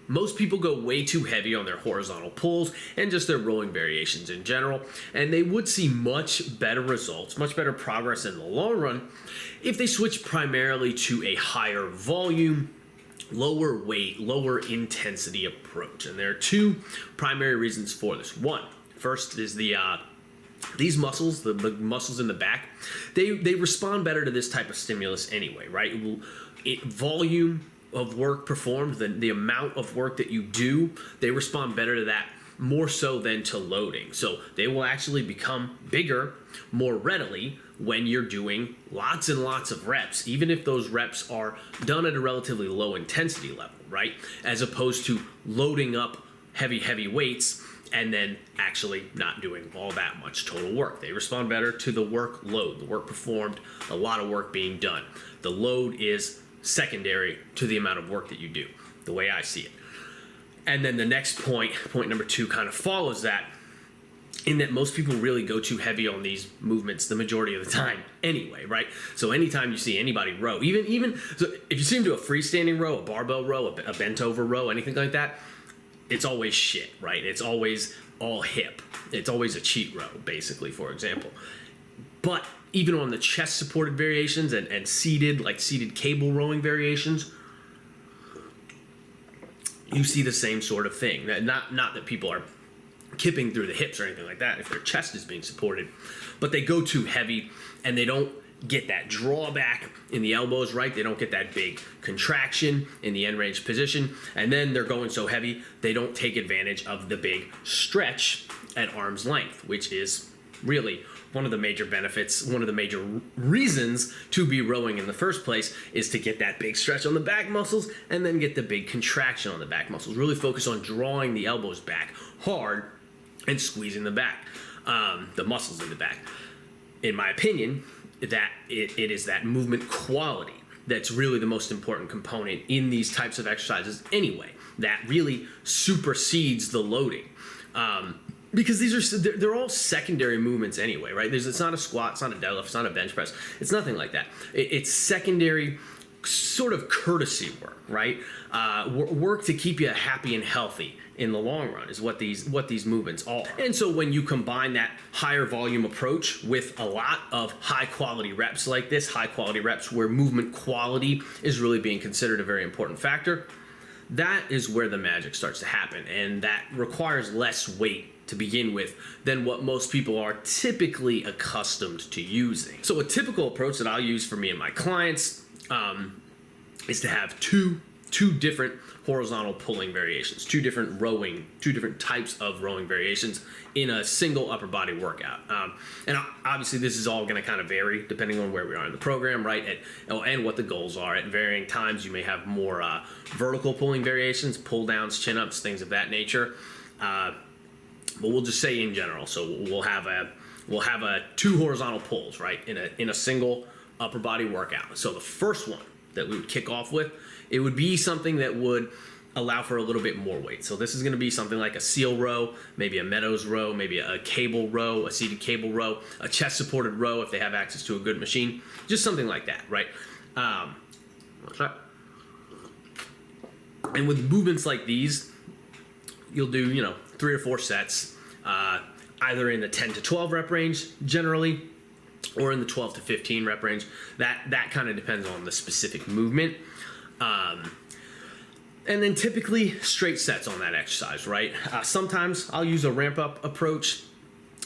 most people go way too heavy on their horizontal pulls and just their rowing variations in general, and they would see much better results, much better progress in the long run if they switch primarily to a higher volume, lower weight, lower intensity approach. And there are two primary reasons for this. First is these muscles, the muscles in the back, they respond better to this type of stimulus anyway, right? Volume of work performed, the amount of work that you do, they respond better to that more so than to loading. So they will actually become bigger more readily when you're doing lots and lots of reps, even if those reps are done at a relatively low intensity level, right? As opposed to loading up heavy weights and then actually not doing all that much total work. They respond better to the workload, the work performed, a lot of work being done. The load is secondary to the amount of work that you do, the way I see it. And then the next point number 2, kind of follows that, in that most people really go too heavy on these movements the majority of the time anyway, right? So anytime you see anybody row, even so if you see them do a freestanding row, a barbell row, a bent over row, anything like that, it's always shit, right? It's always all hip. It's always a cheat row, basically, for example. But even on the chest supported variations and seated cable rowing variations, you see the same sort of thing. Not that people are kipping through the hips or anything like that if their chest is being supported, but they go too heavy and they don't get that drawback in the elbows, right? They don't get that big contraction in the end range position, and then they're going so heavy they don't take advantage of the big stretch at arm's length, which is really one of the major benefits, one of the major reasons to be rowing in the first place, is to get that big stretch on the back muscles and then get the big contraction on the back muscles. Really focus on drawing the elbows back hard and squeezing the back, the muscles in the back. In my opinion, that it is that movement quality that's really the most important component in these types of exercises anyway, that really supersedes the loading. Because they're all secondary movements anyway, right? It's not a squat, it's not a deadlift, it's not a bench press. It's nothing like that. It's secondary sort of courtesy work, right? Work to keep you happy and healthy in the long run is what these movements are. And so when you combine that higher volume approach with a lot of high quality reps like this, high quality reps where movement quality is really being considered a very important factor, that is where the magic starts to happen. And that requires less weight to begin with than what most people are typically accustomed to using. So a typical approach that I'll use for me and my clients is to have two different horizontal pulling variations, two different types of rowing variations in a single upper body workout. And obviously this is all going to kind of vary depending on where we are in the program, right? And what the goals are. At varying times you may have more vertical pulling variations, pull downs, chin ups, things of that nature. But we'll just say in general. So we'll have two horizontal pulls, right, in a single upper body workout. So the first one that we would kick off with, it would be something that would allow for a little bit more weight. So this is going to be something like a seal row, maybe a meadows row, maybe a cable row, a seated cable row, a chest supported row if they have access to a good machine, just something like that, right? And with movements like these, you'll do 3 or 4 sets, either in the 10 to 12 rep range generally, or in the 12 to 15 rep range. That kind of depends on the specific movement. And then typically straight sets on that exercise, right? Sometimes I'll use a ramp up approach,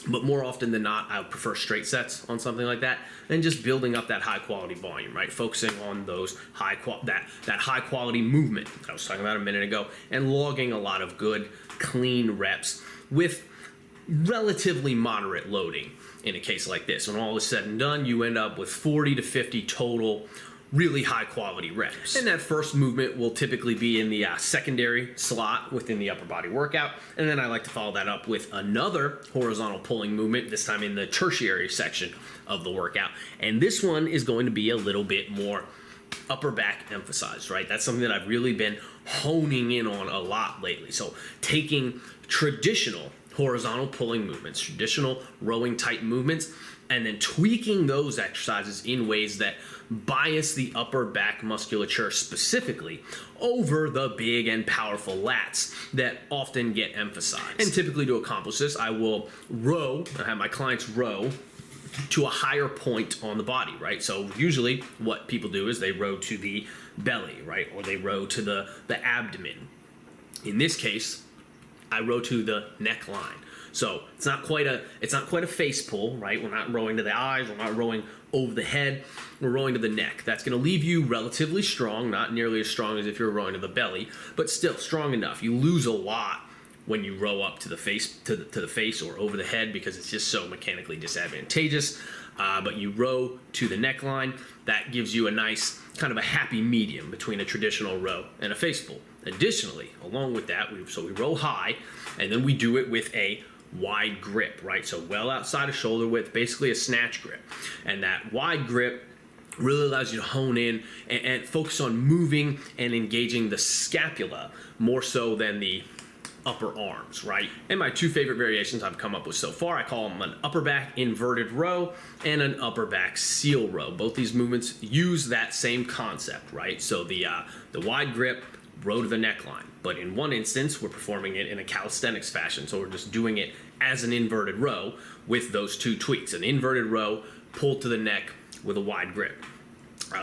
but more often than not, I would prefer straight sets on something like that, and just building up that high quality volume, right? Focusing on those that high quality movement that I was talking about a minute ago, and logging a lot of good, clean reps with relatively moderate loading in a case like this. When all is said and done, you end up with 40 to 50 total really high quality reps. And that first movement will typically be in the secondary slot within the upper body workout. And then I like to follow that up with another horizontal pulling movement, this time in the tertiary section of the workout. And this one is going to be a little bit more upper back emphasized, right? That's something that I've really been honing in on a lot lately. So taking traditional horizontal pulling movements, traditional rowing type movements, and then tweaking those exercises in ways that bias the upper back musculature specifically over the big and powerful lats that often get emphasized. And typically to accomplish this, I will I have my clients row to a higher point on the body, right? So usually what people do is they row to the belly, right? Or they row to the abdomen. In this case, I row to the neckline. So it's not quite a face pull, right? We're not rowing to the eyes, we're not rowing over the head, we're rowing to the neck. That's going to leave you relatively strong, not nearly as strong as if you're rowing to the belly, but still strong enough. You lose a lot when you row up to the face, to the face or over the head, because it's just so mechanically disadvantageous. But you row to the neckline, that gives you a nice kind of a happy medium between a traditional row and a face pull. Additionally, along with that, we row high, and then we do it with a wide grip, right? So well outside of shoulder width, basically a snatch grip. And that wide grip really allows you to hone in and focus on moving and engaging the scapula more so than the upper arms, right? And my two favorite variations I've come up with so far, I call them an upper back inverted row and an upper back seal row. Both these movements use that same concept, right? So the wide grip, row to the neckline. But in one instance, we're performing it in a calisthenics fashion. So we're just doing it as an inverted row with those two tweaks. An inverted row, pulled to the neck with a wide grip.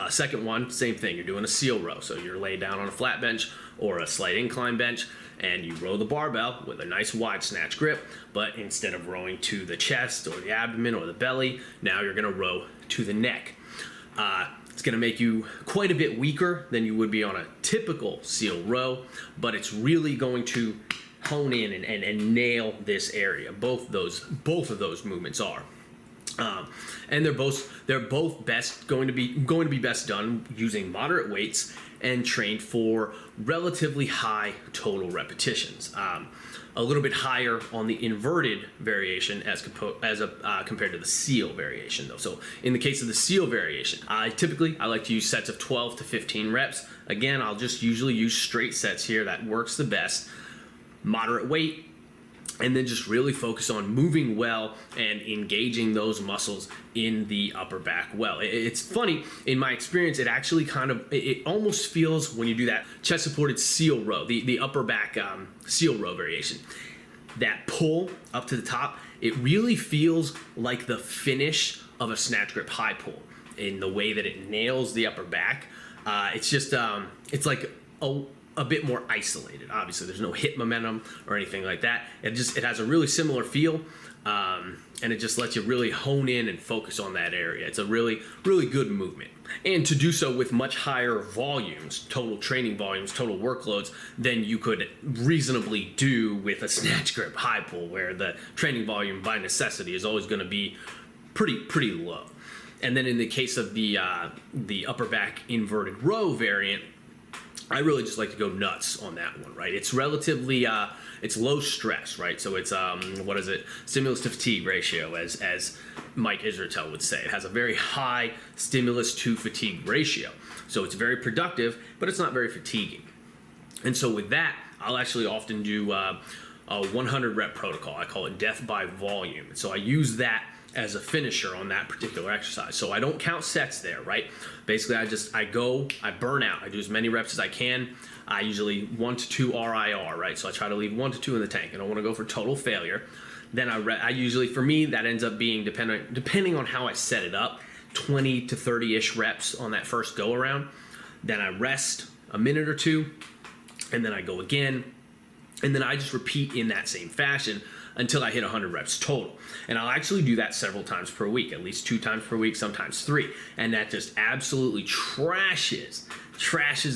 Second one, same thing. You're doing a seal row. So you're laid down on a flat bench or a slight incline bench, and you row the barbell with a nice wide snatch grip. But instead of rowing to the chest or the abdomen or the belly, now you're going to row to the neck. It's going to make you quite a bit weaker than you would be on a typical seal row, but it's really going to hone in and nail this area. Both of those movements are. And they're both best going to be best done using moderate weights and trained for relatively high total repetitions. A little bit higher on the inverted variation as compared to the seal variation, though. So in the case of the seal variation, I like to use sets of 12 to 15 reps. Again, I'll just usually use straight sets here. That works the best. Moderate weight, and then just really focus on moving well and engaging those muscles in the upper back well. It's funny, in my experience, it actually it almost feels, when you do that chest supported seal row, the upper back seal row variation, that pull up to the top, it really feels like the finish of a snatch grip high pull in the way that it nails the upper back. It's just, it's like a bit more isolated. Obviously, there's no hip momentum or anything like that. It has a really similar feel, and it just lets you really hone in and focus on that area. It's a really, really good movement. And to do so with much higher volumes, total training volumes, total workloads, than you could reasonably do with a snatch grip high pull, where the training volume by necessity is always going to be pretty low. And then in the case of the upper back inverted row variant, I really just like to go nuts on that one, right? It's relatively, it's low stress, right? So it's, stimulus to fatigue ratio, as Mike Israetel would say. It has a very high stimulus to fatigue ratio. So it's very productive, but it's not very fatiguing. And so with that, I'll actually often do a 100 rep protocol. I call it death by volume. So I use that as a finisher on that particular exercise. So I don't count sets there, right? Basically, I burn out. I do as many reps as I can. I usually 1 to 2 RIR, right? So I try to leave 1 to 2 in the tank. I don't want to go for total failure. Then I usually, for me, that ends up being, depending on how I set it up, 20 to 30-ish reps on that first go around. Then I rest a minute or two, and then I go again. And then I just repeat in that same fashion until I hit 100 reps total. And I'll actually do that several times per week, at least 2 times per week, sometimes 3. And that just absolutely trashes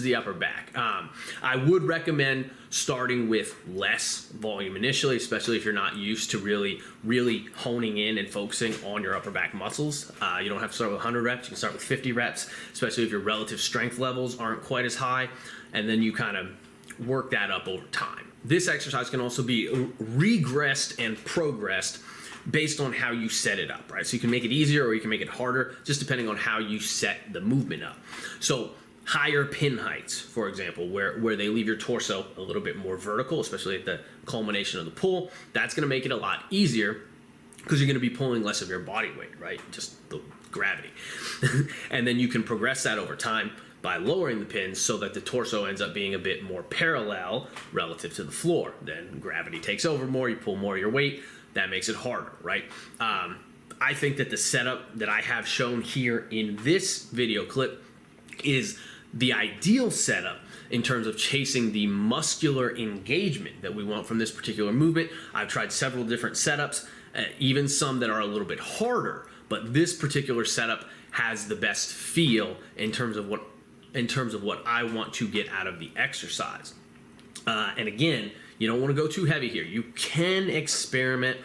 the upper back. I would recommend starting with less volume initially, especially if you're not used to really honing in and focusing on your upper back muscles. You don't have to start with 100 reps. You can start with 50 reps, especially if your relative strength levels aren't quite as high. And then you kind of work that up over time. This exercise can also be regressed and progressed based on how you set it up, right? So you can make it easier or you can make it harder, just depending on how you set the movement up. So higher pin heights, for example, where they leave your torso a little bit more vertical, especially at the culmination of the pull, that's going to make it a lot easier because you're going to be pulling less of your body weight, right? Just the gravity. And then you can progress that over time by lowering the pins so that the torso ends up being a bit more parallel relative to the floor. Then gravity takes over more, you pull more of your weight, that makes it harder, right? I think that the setup that I have shown here in this video clip is the ideal setup in terms of chasing the muscular engagement that we want from this particular movement. I've tried several different setups, even some that are a little bit harder, but this particular setup has the best feel in terms of what I want to get out of the exercise. And again, you don't want to go too heavy here. You can experiment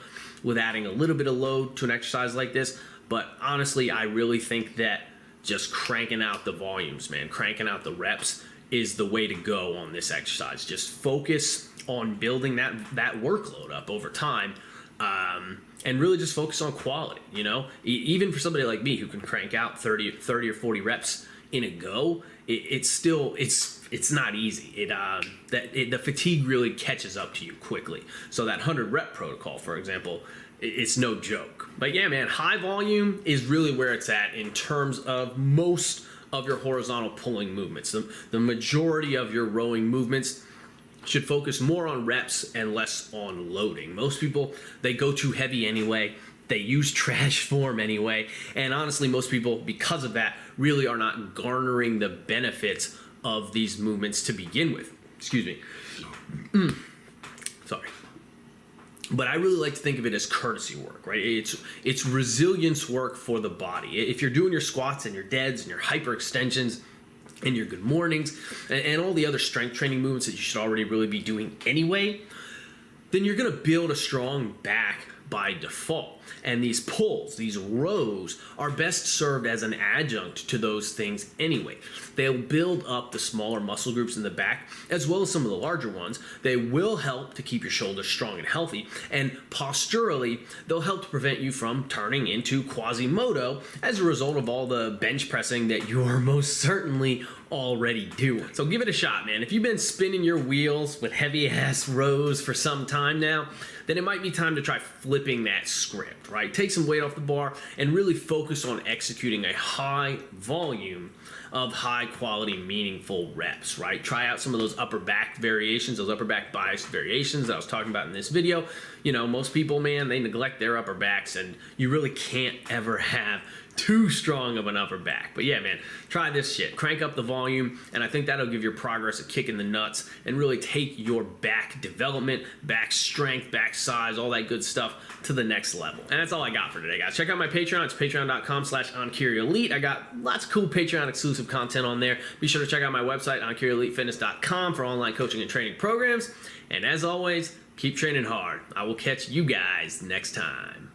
with adding a little bit of load to an exercise like this, but honestly, I really think that just cranking out the volumes, man, cranking out the reps is the way to go on this exercise. Just focus on building that workload up over time, and really just focus on quality. You know, even for somebody like me who can crank out 30 or 40 reps in a go, it's not easy. The fatigue really catches up to you quickly. So that 100 rep protocol, for example, it's no joke. But yeah, man, high volume is really where it's at in terms of most of your horizontal pulling movements. The majority of your rowing movements should focus more on reps and less on loading. Most people, they go too heavy anyway. They use trash form anyway. And honestly, most people, because of that, really are not garnering the benefits of these movements to begin with. Excuse me. Sorry. But I really like to think of it as courtesy work, right? It's resilience work for the body. If you're doing your squats and your deads and your hyperextensions and your good mornings and all the other strength training movements that you should already really be doing anyway, then you're going to build a strong back by default. And these pulls, these rows, are best served as an adjunct to those things anyway. They'll build up the smaller muscle groups in the back, as well as some of the larger ones. They will help to keep your shoulders strong and healthy, and posturally, they'll help to prevent you from turning into Quasimodo as a result of all the bench pressing that you are most certainly already doing. So give it a shot, man. If you've been spinning your wheels with heavy-ass rows for some time now, then it might be time to try flipping that script, right? Take some weight off the bar and really focus on executing a high volume of high quality, meaningful reps, right? Try out some of those upper back variations, those upper back biased variations that I was talking about in this video. You know, most people, man, they neglect their upper backs, and you really can't ever have too strong of an upper back. But yeah, man, try this shit. Crank up the volume, and I think that'll give your progress a kick in the nuts and really take your back development, back strength, back size, all that good stuff to the next level. And that's all I got for today, guys. Check out my Patreon. It's patreon.com/OnCurioElite. I got lots of cool Patreon exclusive content on there. Be sure to check out my website, OnCurioEliteFitness.com, for online coaching and training programs. And as always, keep training hard. I will catch you guys next time.